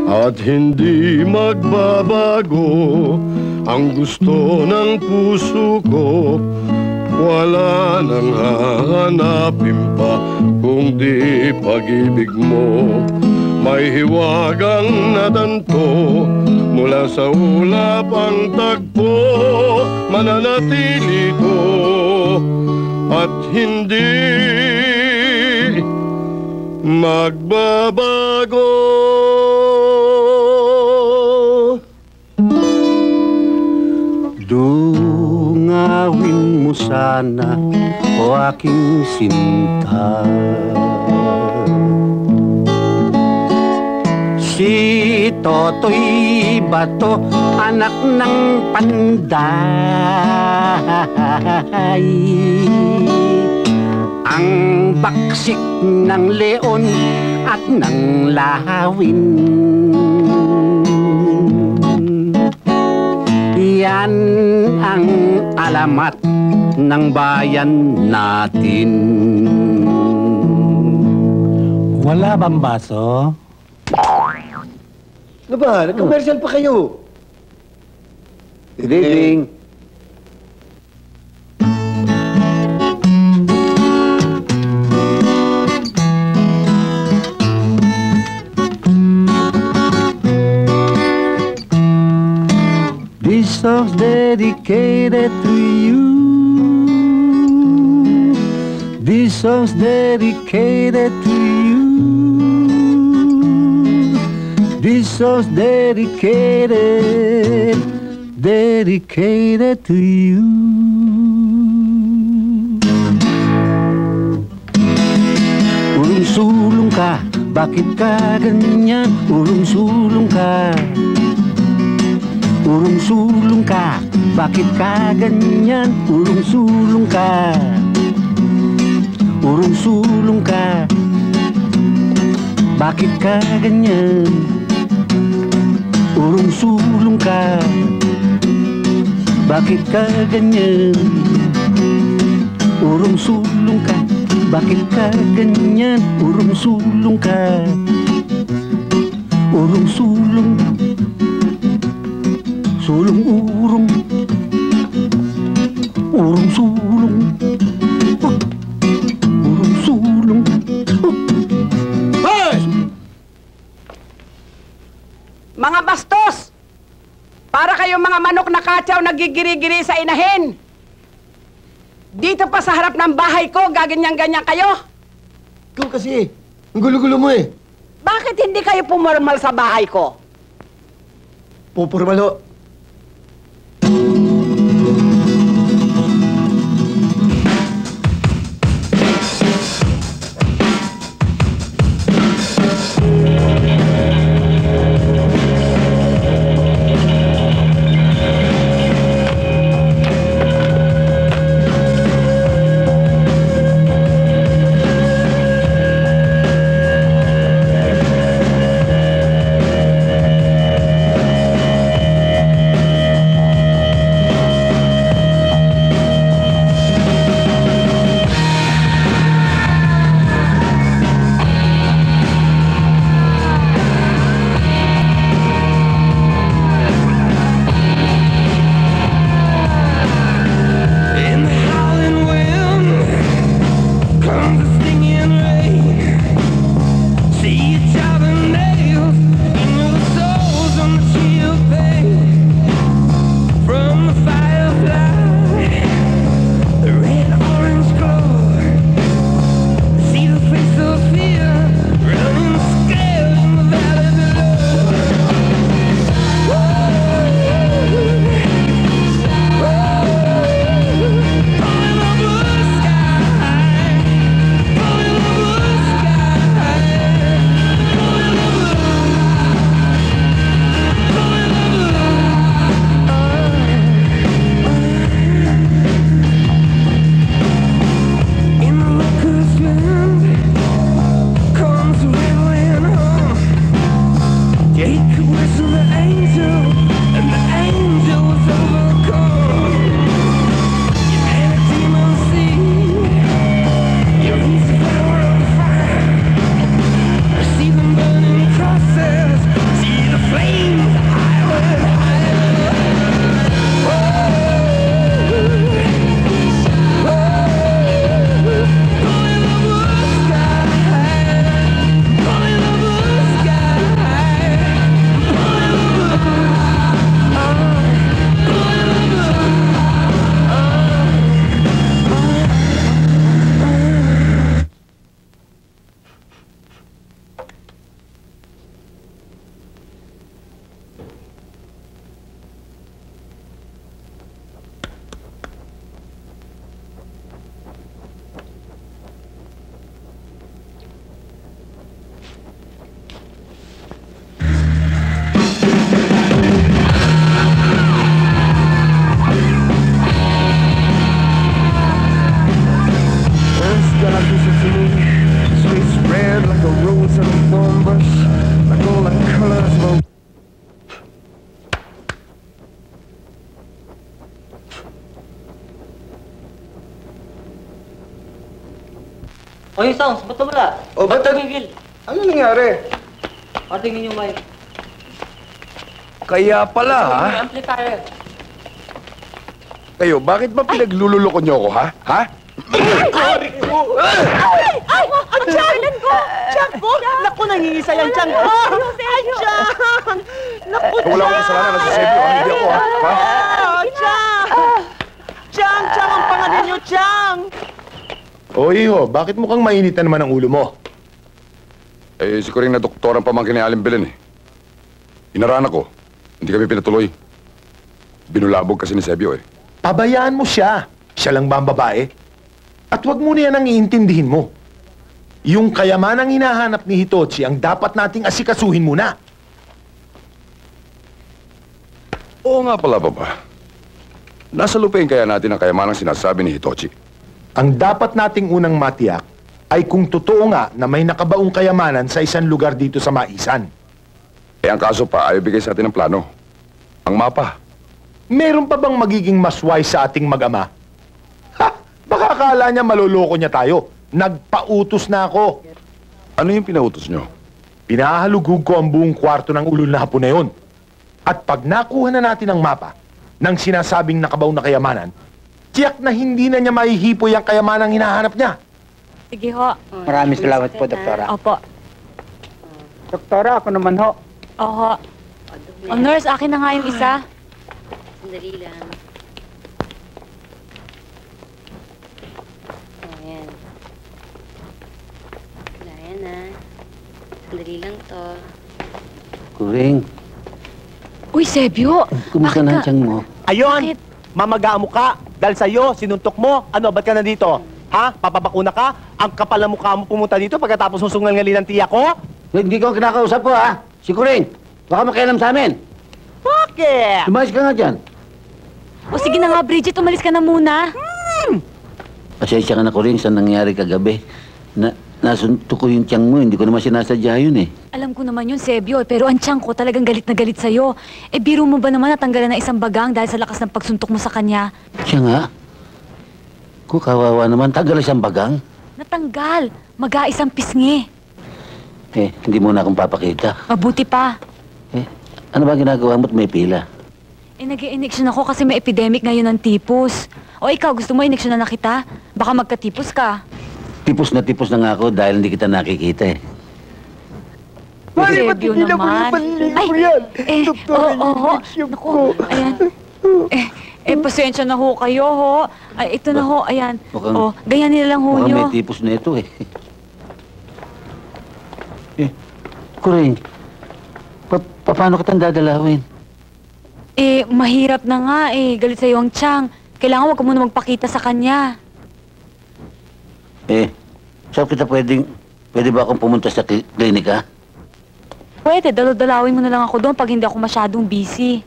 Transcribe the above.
at hindi magbabago ang gusto ng puso ko. Wala nang hahanapin pa kung di pag-ibig mo. May hiwagang natanto mula sa ulap ang tagpo. Mananatili to at hindi magbabago. Dungawin mo sana, o aking sinta, si Totoy Bato, anak ng panday. Ang baksik ng leon at ng lahawin, yan ang alamat ng bayan natin. Wala bang baso? Ano ba? Nag-commercial pa kayo. Good evening. This song's dedicated to you. This song's dedicated to you. This song's dedicated to you. Ulong-sulong ka, bakit ka ganyan? Ulong-sulong ka. Ulong-sulong ka, bakit ka ganyan? Ulong-sulong ka. Ulong-sulong ka, bakit ka ganyan? Ulong-sulong ka, bakit ka ganyan? Ulong-sulong ka, bakit ka ganyan? Ulong-sulong ka. Ulong-sulong, sulong-urong, urong-sulong, urong-sulong. Hoy! Mga bastos! Para kayong mga manok na katsaw nagigiri-giri sa inahin. Dito pa sa harap ng bahay ko, gaganyan-ganyan kayo. Ikaw kasi, ang gulo-gulo mo eh. Bakit hindi kayo pumormal sa bahay ko? Pupurmalo. See Oy, Sounds, ba't wala? O, ba't tumigil? Ano nangyari? Patingin yung mic. Kaya pala, ha? Yung amplifier. Kayo, bakit ba pinaglululoko niyo ako, ha? Ha? Ay! Ang tiyan ko! Tiyan ko! Naku, nangingisa yung tiyan ko! Ay, tiyan! Naku, Wala akong kasalanan na si Sebio, ha? Hindi ako, ha? Ha? Tiyan! Tiyan! Tiyan ang pangalan niyo, Tiyan! O, iho, bakit mukhang mainit na naman ang ulo mo? Eh, si Coring na doktor ang pamangkin ni Aling Belen, eh. Inaranan ko. Hindi kami pinatuloy. Binulabog kasi ni Sebio, eh. Pabayaan mo siya. Siya lang ba ang babae? At wag mo na yan ang iintindihin mo. Yung kayamanang hinahanap ni Hitochi ang dapat nating asikasuhin muna. Oo nga pala, Papa. Nasa lupain kaya natin ang kayamanang sinasabi ni Hitochi. Ang dapat nating unang matiyak ay kung totoo nga na may nakabaong kayamanan sa isang lugar dito sa Maisan. Eh, ang kaso pa, ayaw bigay sa atin ng plano. Ang mapa. Meron pa bang magiging mas wise sa ating mag-ama? Ha! Baka akala niya maloloko niya tayo. Nagpautos na ako. Ano yung pinautos nyo? Pinahalugug ko ang buong kwarto ng ulol na hapon na yun. At pag nakuha na natin ang mapa ng sinasabing nakabaw na kayamanan, tiyak na hindi na niya mahihipoy ang kayamanang hinahanap niya. Sige ho. Maraming salamat po, Doktora. Opo. Doktora, ako naman ho. Oho. O, nurse, akin na nga yung isa. Sandali lang. Ayan. Wala yan ah. Sandali lang to. Kuring, Uy, Sebio! kumusta na ang tiyan mo? Ayon! Bakit? Mamaga mo ka! Dahil sa'yo, sinuntok mo. Ano, ba't ka nandito? Ha? Papabakuna ka? Ang kapal ng mukha mo pumunta dito pagkatapos mo sungal-ngali ng tiya ko? Hindi ko kinakausap po, ha? Si Kuring, baka makialam sa amin. Bakit? Lumayas ka nga dyan. O sige na nga, Bridget, umalis ka na muna. Pasensya ka na, Kuring, sa nangyari kagabi. Nasuntok ko yung tiyan mo, hindi ko naman sinasadya yun, eh. Alam ko naman yun, Sebio, pero ang tiyang ko talagang galit na galit sa'yo. Eh, biro mo ba naman natanggalan ng isang bagang dahil sa lakas ng pagsuntok mo sa kanya? Siya nga. Kung kawawa naman, tagal siyang bagang. Natanggal. Mag-aisang pisngi. Eh, hindi mo na akong papakita. Mabuti pa. Eh, ano ba ginagawa mo't may pila? Eh, nag-i-injection ako kasi may epidemic ngayon ng tipos. O ikaw, gusto mo injection na kita? Baka magkatipos ka. Tipos na nga ako dahil hindi kita nakikita, eh. Sebio naman. Ay, oo. Naku, ayan. Pasensya na ho kayo, ho. Ay, ito na ho, ayan. Mukhang- Oh, ganyan nila lang ho Mukhang nyo. may tipos na ito, eh. Kuring, paano kitang dadalawin? Eh, mahirap na nga eh. Galit sa'yo ang tiyang. Kailangan wag ka muna magpakita sa kanya. Eh, saan kita pwede ba akong pumunta sa klinika? Pwede, dalawin mo na lang ako doon pag hindi ako masyadong busy.